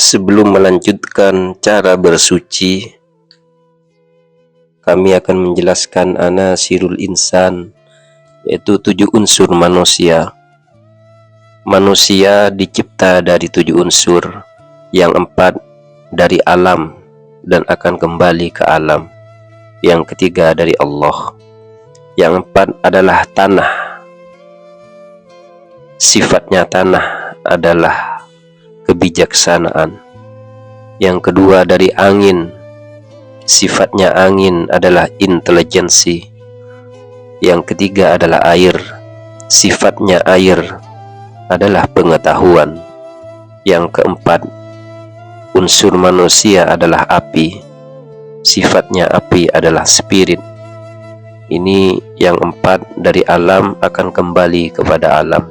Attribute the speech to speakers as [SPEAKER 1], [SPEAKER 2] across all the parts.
[SPEAKER 1] Sebelum melanjutkan cara bersuci, kami akan menjelaskan anasirul insan, yaitu 7 unsur manusia. Manusia dicipta dari 7 unsur, yang 4 dari alam dan akan kembali ke alam, yang ketiga dari Allah, yang 4 adalah tanah. Sifatnya tanah adalah kebijaksanaan. Yang kedua dari angin, sifatnya angin adalah intelijensi. Yang ketiga adalah air, sifatnya air adalah pengetahuan. Yang keempat, unsur manusia adalah api, sifatnya api adalah spirit. Ini yang 4 dari alam akan kembali kepada alam,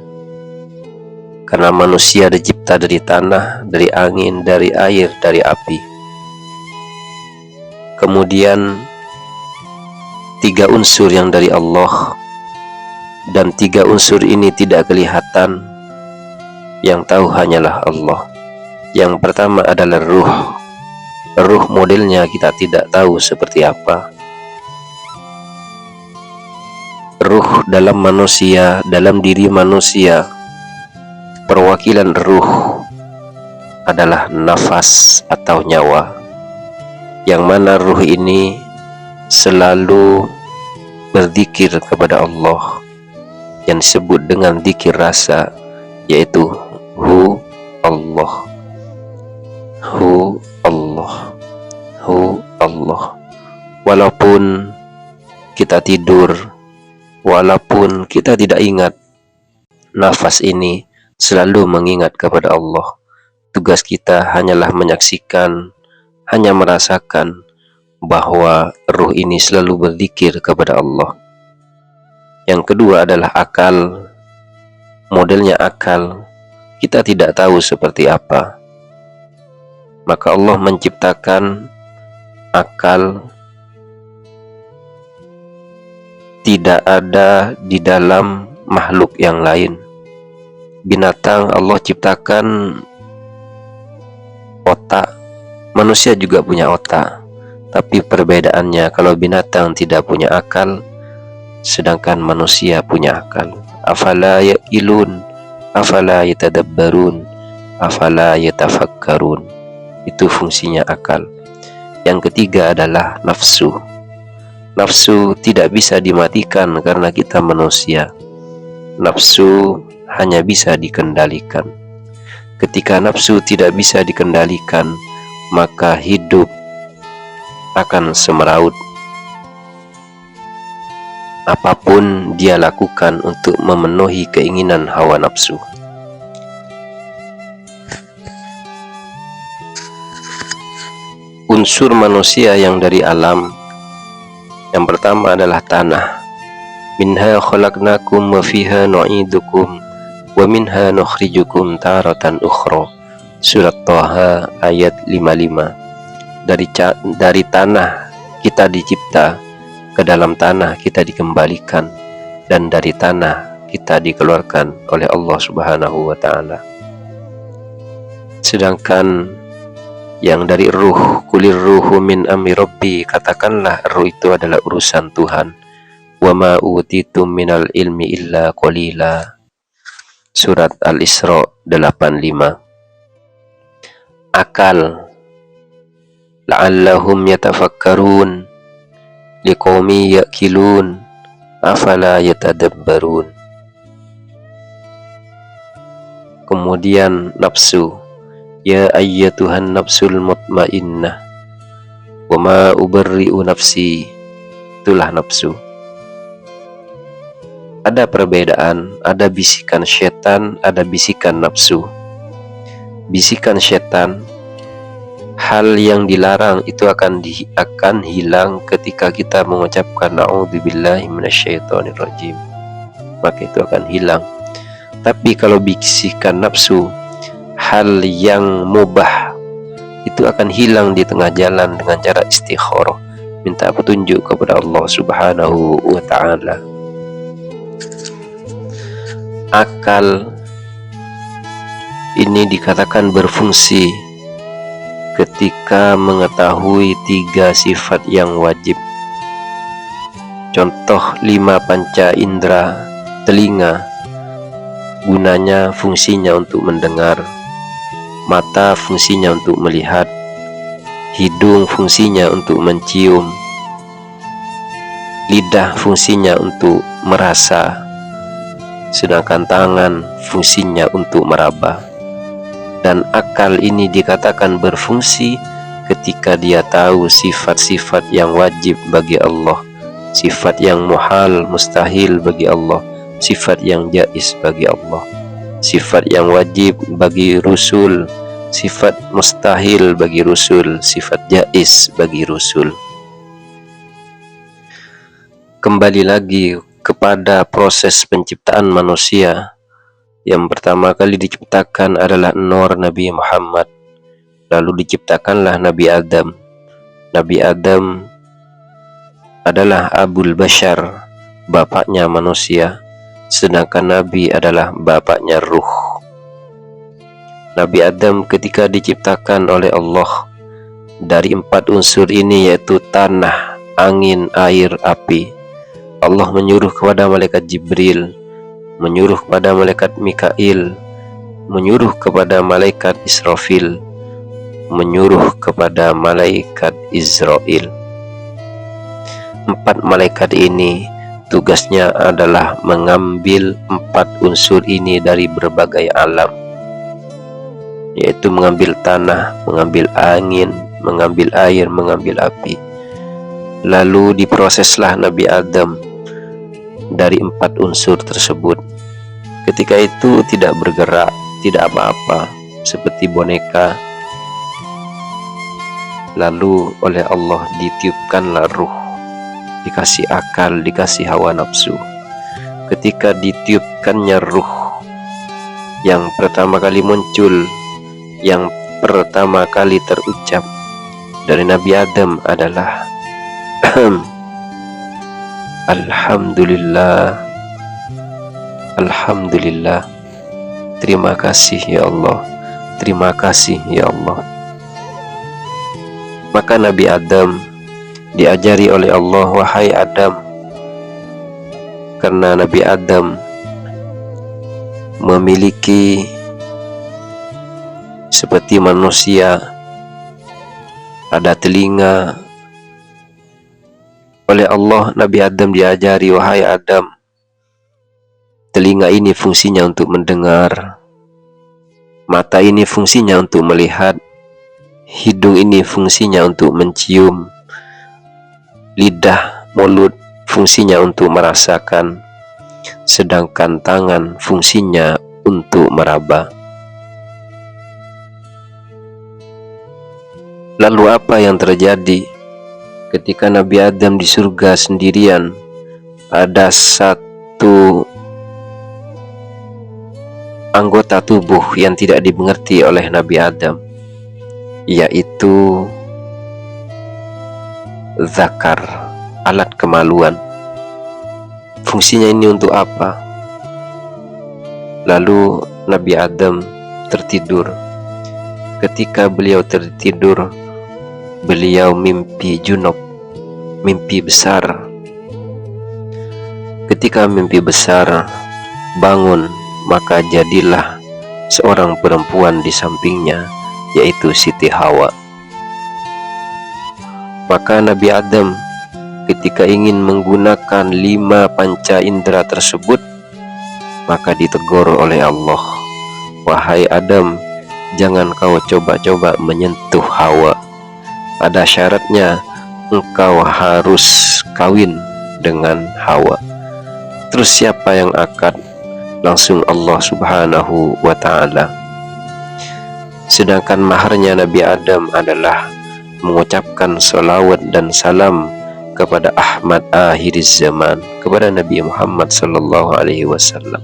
[SPEAKER 1] karena manusia dicipta dari tanah, dari angin, dari air, dari api. Kemudian 3 unsur yang dari Allah, dan 3 unsur ini tidak kelihatan, yang tahu hanyalah Allah. Yang pertama adalah ruh. Ruh modelnya kita tidak tahu seperti apa. Ruh dalam manusia, dalam diri manusia, perwakilan ruh adalah nafas atau nyawa, yang mana ruh ini selalu berzikir kepada Allah, yang disebut dengan zikir rasa, yaitu Hu Allah, Hu Allah, Hu Allah. Walaupun kita tidur, walaupun kita tidak ingat, nafas ini selalu mengingat kepada Allah. Tugas kita hanyalah menyaksikan, hanya merasakan bahwa ruh ini selalu berzikir kepada Allah. Yang kedua adalah akal. Modelnya akal, kita tidak tahu seperti apa. Maka Allah menciptakan akal tidak ada di dalam makhluk yang lain. Binatang Allah ciptakan otak, manusia juga punya otak, tapi perbedaannya kalau binatang tidak punya akal, sedangkan manusia punya akal. Afala yaqilun, afala yatadabbarun, afala yatafakkarun. Itu fungsinya akal. Yang ketiga adalah nafsu. Nafsu tidak bisa dimatikan karena kita manusia. Nafsu hanya bisa dikendalikan. Ketika nafsu tidak bisa dikendalikan, maka hidup akan semeraut. Apapun dia lakukan untuk memenuhi keinginan hawa nafsu. Unsur manusia yang dari alam, yang pertama adalah tanah. Minha khalaqnakum wa fiha nu'idukum wa minha nukhrijukum taratan ukhra. Surat Thaha ayat 55. Dari tanah kita dicipta, ke dalam tanah kita dikembalikan, dan dari tanah kita dikeluarkan oleh Allah Subhanahu wa ta'ala. Sedangkan yang dari ruh, kulir ruhu min amri rabbi, katakanlah ruh itu adalah urusan Tuhan. Wa ma utitum minal ilmi illa qalila. Surat Al-Isra 85. Akal, la'allahum yatafakkarun, liqaumi ya'kilun, afala yatadabbarun. Kemudian nafsu, ya ayyatuhan nafsul mutmainnah, wa ma ubarri'u nafsi. Itulah nafsu. Ada perbedaan, ada bisikan setan, ada bisikan nafsu. Bisikan setan, hal yang dilarang itu akan hilang ketika kita mengucapkan na'udzubillahi minasyaitonirrajim, maka itu akan hilang. Tapi kalau bisikan nafsu, hal yang mubah itu akan hilang di tengah jalan dengan cara istikharah, minta petunjuk kepada Allah Subhanahu wa ta'ala. Akal ini dikatakan berfungsi ketika mengetahui 3 sifat yang wajib. Contoh 5 panca indera. Telinga gunanya fungsinya untuk mendengar, mata fungsinya untuk melihat, hidung fungsinya untuk mencium, lidah fungsinya untuk merasa, sedangkan tangan fungsinya untuk meraba. Dan akal ini dikatakan berfungsi ketika dia tahu sifat-sifat yang wajib bagi Allah, sifat yang muhal, mustahil bagi Allah, sifat yang jaiz bagi Allah, sifat yang wajib bagi Rasul, sifat mustahil bagi Rasul, sifat jaiz bagi Rasul. Kembali lagi kepada proses penciptaan manusia. Yang pertama kali diciptakan adalah Nur Nabi Muhammad. Lalu diciptakanlah Nabi Adam. Nabi Adam adalah Abul Bashar, bapaknya manusia, sedangkan Nabi adalah bapaknya ruh. Nabi Adam ketika diciptakan oleh Allah dari 4 unsur ini, yaitu tanah, angin, air, api. Allah menyuruh kepada malaikat Jibril, menyuruh kepada malaikat Mikail, menyuruh kepada malaikat Israfil, menyuruh kepada malaikat Israel. 4 malaikat ini tugasnya adalah mengambil 4 unsur ini dari berbagai alam, yaitu mengambil tanah, mengambil angin, mengambil air, mengambil api. Lalu diproseslah Nabi Adam dari 4 unsur tersebut. Ketika itu tidak bergerak, tidak apa-apa, seperti boneka. Lalu oleh Allah ditiupkanlah ruh, dikasih akal, dikasih hawa nafsu. Ketika ditiupkannya ruh, yang pertama kali muncul, yang pertama kali terucap dari Nabi Adam adalah Alhamdulillah, Alhamdulillah, terima kasih ya Allah, terima kasih ya Allah. Maka Nabi Adam diajari oleh Allah, wahai Adam, karena Nabi Adam memiliki seperti manusia, ada telinga. Oleh Allah, Nabi Adam diajari, wahai Adam, telinga ini fungsinya untuk mendengar, mata ini fungsinya untuk melihat, hidung ini fungsinya untuk mencium, lidah, mulut fungsinya untuk merasakan, sedangkan tangan fungsinya untuk meraba. Lalu apa yang terjadi ketika Nabi Adam di surga sendirian? Ada satu anggota tubuh yang tidak dimengerti oleh Nabi Adam, yaitu zakar, alat kemaluan. Fungsinya ini untuk apa? Lalu Nabi Adam tertidur. Ketika beliau tertidur, beliau mimpi junub, mimpi besar. Ketika mimpi besar, bangun, maka jadilah seorang perempuan di sampingnya, yaitu Siti Hawa. Maka Nabi Adam ketika ingin menggunakan 5 panca indera tersebut, maka ditegur oleh Allah, wahai Adam, jangan kau coba-coba menyentuh Hawa. Ada syaratnya, engkau harus kawin dengan Hawa. Terus siapa yang akad? Langsung Allah Subhanahu wa ta'ala. Sedangkan maharnya Nabi Adam adalah mengucapkan salawat dan salam kepada Ahmad akhiriz zaman, kepada Nabi Muhammad sallallahu alaihi wasallam.